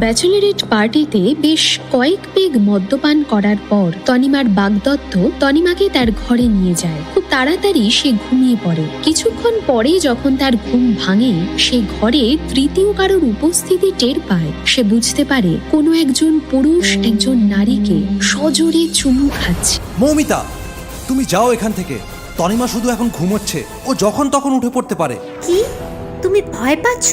ব্যাচেলরেট পার্টিতে বেশ কয়েক পেগ মদ্যপান করার পর তনিমার বাগদত্ত তনিমাকে তার ঘরে নিয়ে যায়। খুব তাড়াতাড়ি সে ঘুমিয়ে পড়ে। কিছুক্ষণ পরে যখন তার ঘুম ভাঙে, সে ঘরে তৃতীয় কারোর উপস্থিতি টের পায়। সে বুঝতে পারে কোনো একজন পুরুষ একজন নারীকে সজোরে চুমু খাচ্ছে। মৌমিতা, তুমি যাও এখান থেকে। তনিমা শুধু এখন ঘুমোচ্ছে, ও যখন তখন উঠে পড়তে পারে। কি তুমি ভয় পাচ্ছ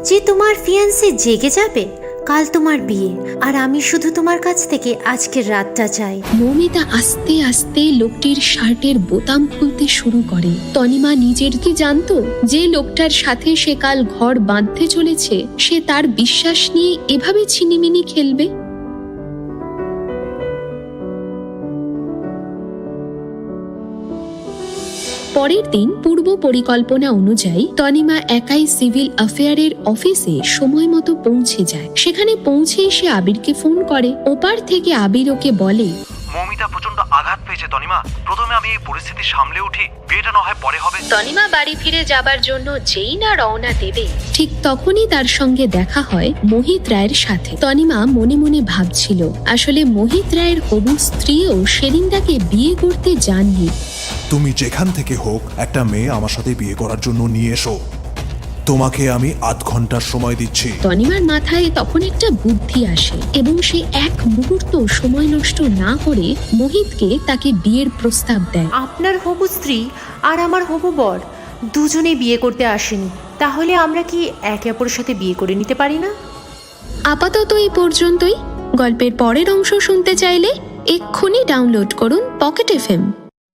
যে তোমার ফিয়ান্সে জেগে যাবে? কাল তোমার বিয়ে, আর আমি শুধু তোমার কাছ থেকে আজকের রাতটা চাই। মৌমিতা আস্তে আস্তে লোকটির শার্টের বোতাম খুলতে শুরু করে। তনিমা নিজের কি জানতো যে লোকটার সাথে সে কাল ঘর বাঁধতে চলেছে, সে তার বিশ্বাস নিয়ে এভাবে ছিনিমিনি খেলবে? পরের দিন পূর্ব পরিকল্পনা অনুযায়ী তনিমা একাই সিভিল অ্যাফেয়ারের অফিসে সময় মতো পৌঁছে যায়। সেখানে পৌঁছেই সে আবিরকে ফোন করে। ওপার থেকে আবির ওকে বলে, মৌমিতা প্রচন্ড আঘাত পেয়েছে তনিমা। প্রথমে আমি এই পরিস্থিতি সামলে উঠি, বিয়েটা না হয় পরে হবে। তনিমা বাড়ি ফিরে যাবার জন্য যেই না রওনা দেবে, ঠিক তখনই তার সঙ্গে দেখা হয় মোহিত রায়ের সাথে। তনিমা মনে মনে ভাবছিল, আসলে মোহিত রায়ের হবু স্ত্রীও সেদিন তাকে বিয়ে করতে যাননি। তুমি যেখান থেকে হোক একটা মেয়ে আমার সাথে বিয়ে করার জন্য নিয়ে এসো। তোমাকে আমি আধ ঘন্টার সময় দিচ্ছি। তনিমার মাথায় তখন একটা বুদ্ধি আসে এবং সে এক মুহূর্ত সময় নষ্ট না করে মোহিতকে তাকে বিয়ের প্রস্তাব দেয়। আপনার হবু স্ত্রী আর আমার হবু বর দুজনে বিয়ে করতে আসেনি, তাহলে আমরা কি একে অপরের সাথে বিয়ে করে নিতে পারি না? আপাতত এই পর্যন্তই। গল্পের পরের অংশ শুনতে চাইলে এক্ষুনি ডাউনলোড করুন পকেট FM।